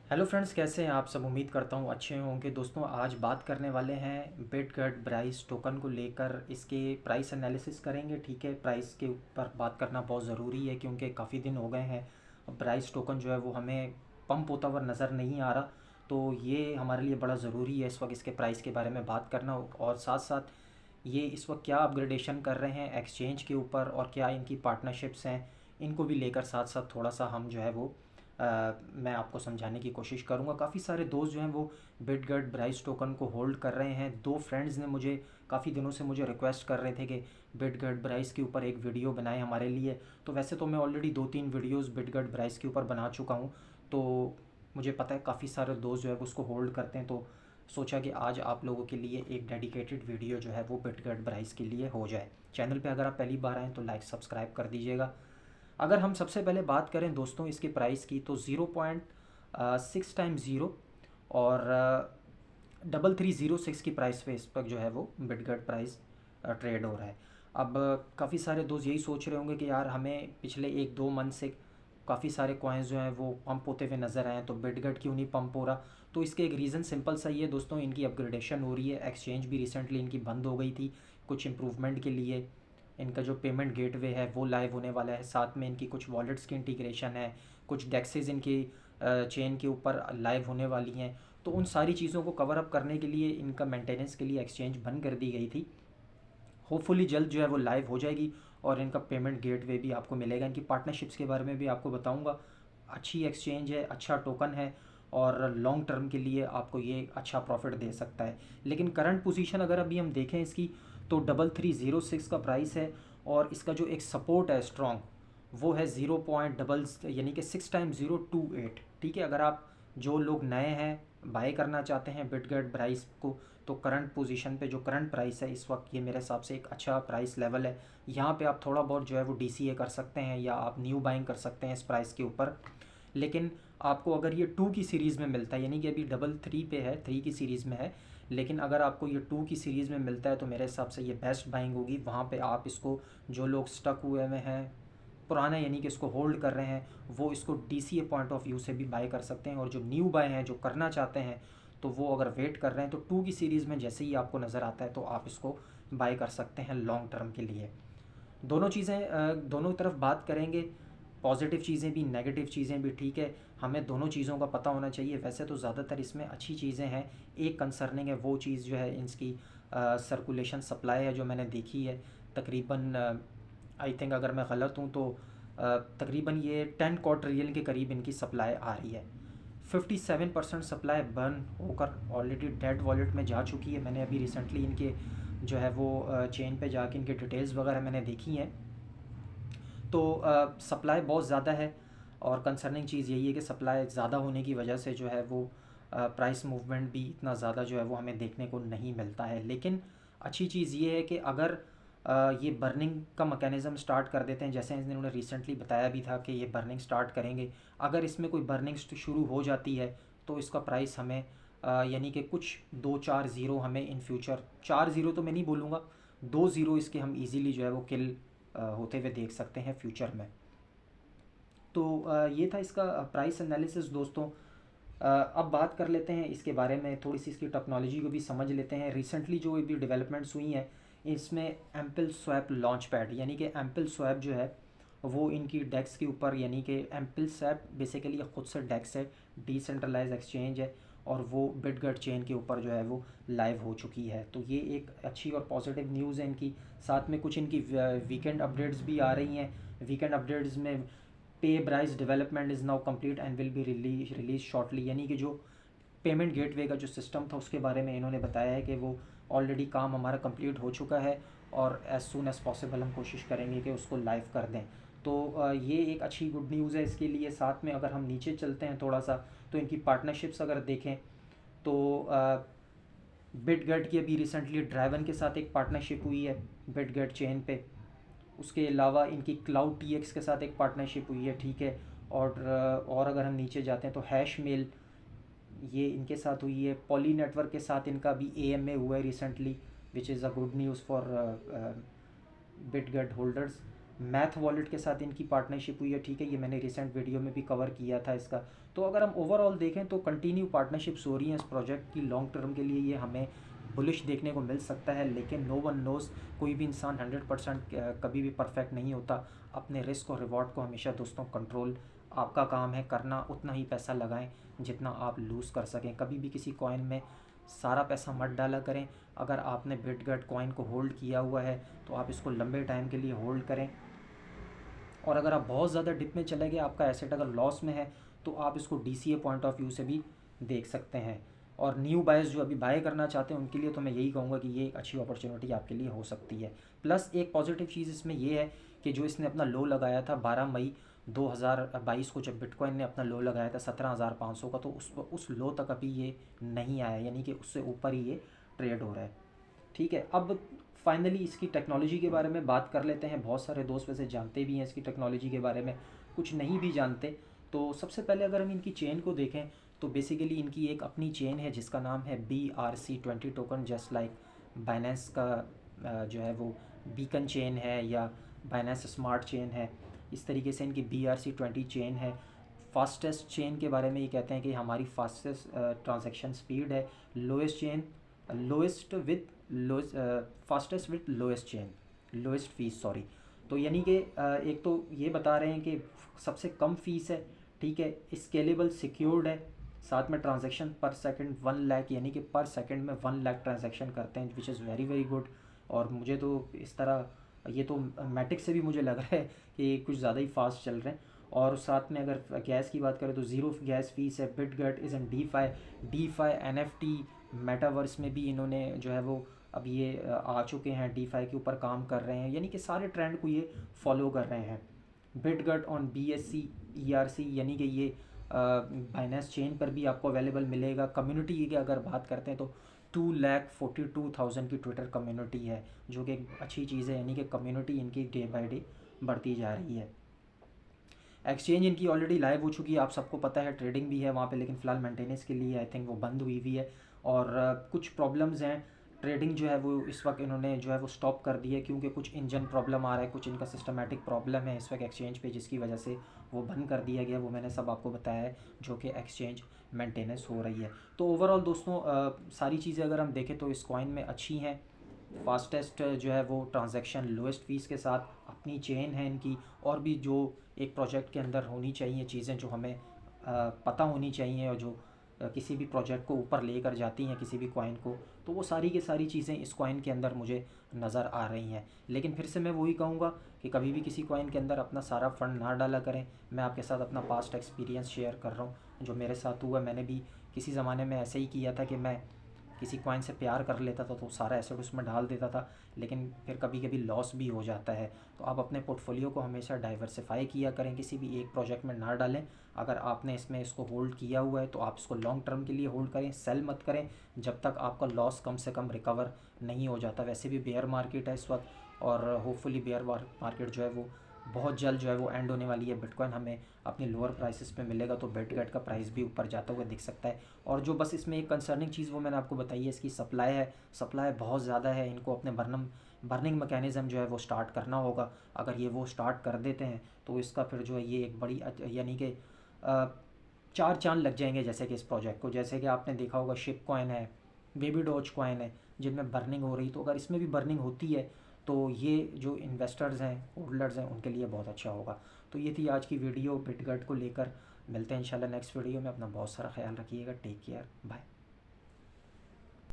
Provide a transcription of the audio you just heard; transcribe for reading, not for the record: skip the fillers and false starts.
Hello friends, कैसे हैं आप सब। उम्मीद करता हूँ अच्छे होंगे। दोस्तों, आज बात करने वाले हैं बिटगट ब्राइस टोकन को लेकर। इसके प्राइस एनालिसिस करेंगे। ठीक है, प्राइस के ऊपर बात करना बहुत ज़रूरी है क्योंकि काफ़ी दिन हो गए हैं ब्राइस टोकन जो है वो हमें पंप होता हुआ नज़र नहीं आ रहा। तो ये हमारे लिए बड़ा ज़रूरी है इस वक्त इसके प्राइस के बारे में बात करना। और साथ साथ ये इस वक्त क्या अपग्रेडेशन कर रहे हैं एक्सचेंज के ऊपर और क्या इनकी पार्टनरशिप्स हैं, इनको भी लेकर साथ साथ थोड़ा सा हम जो है वो मैं आपको समझाने की कोशिश करूँगा। काफ़ी सारे दोस्त जो हैं वो बिटगट ब्राइस टोकन को होल्ड कर रहे हैं। दो फ्रेंड्स ने मुझे काफ़ी दिनों से मुझे रिक्वेस्ट कर रहे थे कि बिटगट ब्राइस के ऊपर एक वीडियो बनाए हमारे लिए। तो वैसे तो मैं ऑलरेडी 2-3 वीडियोस बिटगट ब्राइस के ऊपर बना चुका हूँ। तो मुझे पता है काफ़ी सारे दोस्त जो है वो उसको होल्ड करते हैं। तो सोचा कि आज आप लोगों के लिए एक डेडिकेटेड वीडियो जो है वो बिटगट ब्राइस के लिए हो जाए। चैनल पे अगर आप पहली बार आएँ तो लाइक सब्सक्राइब कर दीजिएगा। अगर हम सबसे पहले बात करें दोस्तों इसके प्राइस की, तो 0.6 टाइम ज़ीरो और 3306 की प्राइस पे इस पर जो है वो बिटगट प्राइस ट्रेड हो रहा है। अब काफ़ी सारे दोस्त यही सोच रहे होंगे कि यार हमें पिछले 1-2 मंथ से काफ़ी सारे कॉइन्स जो हैं वो पंप होते हुए नज़र आए हैं, तो बिटगट क्यों नहीं पंप हो रहा। तो इसके एक रीज़न सिंपल सा ही है दोस्तों, इनकी अपग्रेडेशन हो रही है। एक्सचेंज भी रिसेंटली इनकी बंद हो गई थी कुछ इम्प्रूवमेंट के लिए। इनका जो पेमेंट गेटवे है वो लाइव होने वाला है। साथ में इनकी कुछ वॉलेट्स की इंटीग्रेशन है, कुछ डेक्सेस इनकी चेन के ऊपर लाइव होने वाली हैं। तो उन सारी चीज़ों को कवर अप करने के लिए इनका मेंटेनेंस के लिए एक्सचेंज बंद कर दी गई थी। होपफुली जल्द जो है वो लाइव हो जाएगी और इनका पेमेंट गेटवे भी आपको मिलेगा। इनकी पार्टनरशिप्स के बारे में भी आपको बताऊंगा। अच्छी एक्सचेंज है, अच्छा टोकन है और लॉन्ग टर्म के लिए आपको ये अच्छा प्रॉफिट दे सकता है। लेकिन करंट पोजीशन अगर अभी हम देखें इसकी, तो 3306 का प्राइस है और इसका जो एक सपोर्ट है स्ट्रॉन्ग, वो है 0 पॉइंट डबल यानी कि 6 टाइम 028। ठीक है, अगर आप जो लोग नए हैं बाय करना चाहते हैं बिटगेट प्राइस को, तो करंट पोजीशन पे जो करंट प्राइस है इस वक्त, ये मेरे हिसाब से एक अच्छा प्राइस लेवल है। यहाँ पे आप थोड़ा बहुत जो है वो डीसीए कर सकते हैं या आप न्यू बाइंग कर सकते हैं इस प्राइस के ऊपर। लेकिन आपको अगर ये 2 की सीरीज़ में मिलता है, यानी कि अभी 33 पे है, 3 की सीरीज़ में है, लेकिन अगर आपको ये 2 की सीरीज़ में मिलता है तो मेरे हिसाब से ये बेस्ट बाइंग होगी। वहाँ पे आप इसको, जो लोग स्टक हुए हुए हैं पुराना यानी कि इसको होल्ड कर रहे हैं, वो इसको डीसीए पॉइंट ऑफ व्यू से भी बाय कर सकते हैं। और जो न्यू बाय हैं, जो करना चाहते हैं, तो वो अगर वेट कर रहे हैं तो 2 की सीरीज़ में जैसे ही आपको नज़र आता है तो आप इसको बाय कर सकते हैं लॉन्ग टर्म के लिए। दोनों चीज़ें, दोनों तरफ बात करेंगे, पॉजिटिव चीज़ें भी नेगेटिव चीज़ें भी। ठीक है, हमें दोनों चीज़ों का पता होना चाहिए। वैसे तो ज़्यादातर इसमें अच्छी चीज़ें हैं। एक कंसर्निंग है वो चीज़ जो है इसकी सर्कुलेशन सप्लाई है, जो मैंने देखी है तकरीबन, आई थिंक अगर मैं गलत हूँ तो तकरीबन ये 10 क्वार्टरियल के करीब इनकी सप्लाई आ रही है। 57% सप्लाई बर्न होकर ऑलरेडी डेड वॉलेट में जा चुकी है। मैंने अभी रिसेंटली इनके जो है वो चेन पे जाके इनके डिटेल्स वगैरह मैंने देखी हैं। तो सप्लाई बहुत ज़्यादा है और कंसर्निंग चीज़ यही है कि सप्लाई ज़्यादा होने की वजह से जो है वो प्राइस मूवमेंट भी इतना ज़्यादा जो है वो हमें देखने को नहीं मिलता है। लेकिन अच्छी चीज़ ये है कि अगर ये बर्निंग का मैकेनिज़्म स्टार्ट कर देते हैं, जैसे इन्होंने रिसेंटली बताया भी था कि ये बर्निंग स्टार्ट करेंगे, अगर इसमें कोई बर्निंग शुरू हो जाती है तो इसका प्राइस हमें यानी कि कुछ 2-4 ज़ीरो हमें इन फ्यूचर, 4 ज़ीरो तो मैं नहीं बोलूँगा, 2 ज़ीरो इसके हम इजीली जो है वो किल होते हुए देख सकते हैं फ्यूचर में। तो ये था इसका प्राइस एनालिसिस दोस्तों। अब बात कर लेते हैं इसके बारे में, थोड़ी सी इसकी टेक्नोलॉजी को भी समझ लेते हैं। रिसेंटली जो भी डेवलपमेंट्स हुई हैं इसमें एम्पल स्वैप लॉन्च पैड, यानी कि एम्पल स्वैप जो है वो इनकी डेक्स के ऊपर, यानी कि एम्पल स्वैप बेसिकली खुद से डेक्स है, डिसेंट्रलाइज एक्सचेंज है और वो बिटगट चेन के ऊपर जो है वो लाइव हो चुकी है। तो ये एक अच्छी और पॉजिटिव न्यूज़ है इनकी। साथ में कुछ इनकी वीकेंड अपडेट्स भी आ रही हैं। वीकेंड अपडेट्स में पे Bryce development is now complete and will be release shortly, यानी कि जो पेमेंट गेटवे का जो सिस्टम था उसके बारे में इन्होंने बताया है कि वो ऑलरेडी काम हमारा कंप्लीट हो चुका है और एज़ सून एज़ पॉसिबल हम कोशिश करेंगे कि उसको लाइव कर दें। तो ये एक अच्छी गुड न्यूज़ है इसके लिए। साथ में अगर हम नीचे चलते हैं थोड़ा सा, तो इनकी पार्टनरशिप्स अगर देखें तो बिटगेट की अभी रिसेंटली ड्राइवन के साथ एक पार्टनरशिप हुई है बिटगेट चेन पे। उसके अलावा इनकी क्लाउड टीएक्स के साथ एक पार्टनरशिप हुई है। ठीक है, और अगर हम नीचे जाते हैं तो हैश मेल, ये इनके साथ हुई है। पॉली नेटवर्क के साथ इनका भी एएमए हुआ है recently, which is a good news for Bitget holders. Math wallet के साथ इनकी पार्टनरशिप हुई है, ठीक है, ये मैंने रिसेंट वीडियो में भी कवर किया था इसका। तो अगर हम ओवरऑल देखें तो कंटिन्यू पार्टनरशिप्स हो रही हैं इस प्रोजेक्ट की। लॉन्ग टर्म के लिए ये हमें बुलिश देखने को मिल सकता है, लेकिन नो वन नोज़, कोई भी इंसान 100% कभी भी परफेक्ट नहीं होता। अपने रिस्क और रिवॉर्ड को हमेशा दोस्तों कंट्रोल आपका काम है करना, उतना ही पैसा लगाएं जितना आप लूज़ कर सकें। कभी भी किसी कॉइन में सारा पैसा मत डाला करें। अगर आपने बिटगट कॉइन को होल्ड किया हुआ है तो आप इसको लंबे टाइम के लिए होल्ड करें, और अगर आप बहुत ज़्यादा डिप में चले गए, आपका एसेट अगर लॉस में है, तो आप इसको DCA पॉइंट ऑफ व्यू से भी देख सकते हैं। और न्यू बायर्स जो अभी बाय करना चाहते हैं उनके लिए तो मैं यही कहूँगा कि ये एक अच्छी अपॉर्चुनिटी आपके लिए हो सकती है। प्लस एक पॉजिटिव चीज़ इसमें ये है कि जो इसने अपना लो लगाया था 12 मई 2022 को, जब बिटकॉइन ने अपना लो लगाया था 17,500 का, तो उस लो तक अभी ये नहीं आया, यानी कि उससे ऊपर ही ये ट्रेड हो रहा है। ठीक है, अब फाइनली इसकी टेक्नोलॉजी के बारे में बात कर लेते हैं। बहुत सारे दोस्त वैसे जानते भी हैं इसकी टेक्नोलॉजी के बारे में, कुछ नहीं भी जानते। तो सबसे पहले अगर हम इनकी चेन को देखें तो बेसिकली इनकी एक अपनी चेन है जिसका नाम है BRC20 token, just like Binance का जो है वो बीकन चेन है या बाइनेंस स्मार्ट चेन है। इस तरीके से इनकी BRC20 चेन है। फास्टेस्ट चेन के बारे में ये कहते हैं कि हमारी फास्टेस्ट ट्रांजैक्शन स्पीड है, lowest chain, lowest with lowest, fastest with lowest chain, lowest fees, sorry. तो यानी कि एक तो ये बता रहे हैं कि सबसे कम फीस है, ठीक है, स्केलेबल, सिक्योर्ड है, साथ में ट्रांजैक्शन पर सेकंड 1 लाख, यानी कि पर सेकंड में 1 लाख ट्रांजैक्शन करते हैं, which is very very good. और मुझे तो इस तरह ये तो मैटिक से भी मुझे लग रहा है कि कुछ ज़्यादा ही फास्ट चल रहे हैं। और साथ में अगर गैस की बात करें तो ज़ीरो गैस फीस है। Bitget is an DeFi NFT metaverse में भी इन्होंने जो है वो अब ये आ चुके हैं, DeFi के ऊपर काम कर रहे हैं, यानी कि सारे ट्रेंड को ये फॉलो कर रहे हैं। बिटगट ऑन BSC ERC, यानी कि ये बाइनेंस चेन पर भी आपको अवेलेबल मिलेगा। कम्युनिटी की अगर बात करते हैं तो 2,42,000 की ट्विटर कम्युनिटी है, जो कि एक अच्छी चीज़ है, यानी कि कम्युनिटी इनकी डे बाय डे बढ़ती जा रही है। एक्सचेंज इनकी ऑलरेडी लाइव हो चुकी है, आप सबको पता है, ट्रेडिंग भी है वहाँ पे, लेकिन फ़िलहाल मेंटेनेंस के लिए आई थिंक वो बंद हुई हुई है। और कुछ प्रॉब्लम्स हैं, ट्रेडिंग जो है वो इस वक्त इन्होंने जो है वो स्टॉप कर दी है, क्योंकि कुछ इंजन प्रॉब्लम आ रहा है, कुछ इनका सिस्टमेटिक प्रॉब्लम है इस वक्त एक्सचेंज पे, जिसकी वजह से वो बंद कर दिया गया। वो मैंने सब आपको बताया है, जो कि एक्सचेंज मेंटेनेंस हो रही है। तो ओवरऑल दोस्तों सारी चीज़ें अगर हम देखें तो इस कॉइन में अच्छी हैं। फास्टेस्ट जो है वो ट्रांजैक्शन, लोएस्ट फीस के साथ अपनी चेन है इनकी, और भी जो एक प्रोजेक्ट के अंदर होनी चाहिए चीज़ें जो हमें पता होनी चाहिए, और जो किसी भी प्रोजेक्ट को ऊपर लेकर जाती हैं किसी भी कॉइन को, तो वो सारी की सारी चीज़ें इस कॉइन के अंदर मुझे नज़र आ रही हैं। लेकिन फिर से मैं वही कहूँगा कि कभी भी किसी कॉइन के अंदर अपना सारा फंड ना डाला करें। मैं आपके साथ अपना पास्ट एक्सपीरियंस शेयर कर रहा हूँ, जो मेरे साथ हुआ। मैंने भी किसी ज़माने में ऐसे ही किया था कि मैं किसी कॉइन से प्यार कर लेता था तो सारा एसेट उसमें डाल देता था, लेकिन फिर कभी कभी लॉस भी हो जाता है। तो आप अपने पोर्टफोलियो को हमेशा डाइवर्सिफाई किया करें, किसी भी एक प्रोजेक्ट में ना डालें। अगर आपने इसको होल्ड किया हुआ है तो आप इसको लॉन्ग टर्म के लिए होल्ड करें, सेल मत करें जब तक आपका लॉस कम से कम रिकवर नहीं हो जाता। वैसे भी बेयर मार्केट है इस वक्त, और होपफुली बेयर मार्केट जो है वो बहुत जल्द जो है वो एंड होने वाली है। बिटकॉइन हमें अपनी लोअर प्राइसेस पे मिलेगा तो बिटगेट का प्राइस भी ऊपर जाता हुआ दिख सकता है। और जो बस इसमें एक कंसर्निंग चीज़ वो मैंने आपको बताई है, इसकी सप्लाई है, सप्लाई बहुत ज़्यादा है। इनको अपने बर्निंग मैकेनिज़्म जो है वो स्टार्ट करना होगा। अगर ये वो स्टार्ट कर देते हैं तो इसका फिर जो है ये एक बड़ी यानी कि चार चांद लग जाएंगे जैसे कि इस प्रोजेक्ट को। जैसे कि आपने देखा होगा शिप कॉइन है, बेबी डॉज कॉइन है, जिनमें बर्निंग हो रही, तो अगर इसमें भी बर्निंग होती है तो ये जो इन्वेस्टर्स हैं, होल्डर्स हैं, उनके लिए बहुत अच्छा होगा। तो ये थी आज की वीडियो बिटगट को लेकर। मिलते हैं इंशाल्लाह नेक्स्ट वीडियो में। अपना बहुत सारा ख्याल रखिएगा। Take care, bye.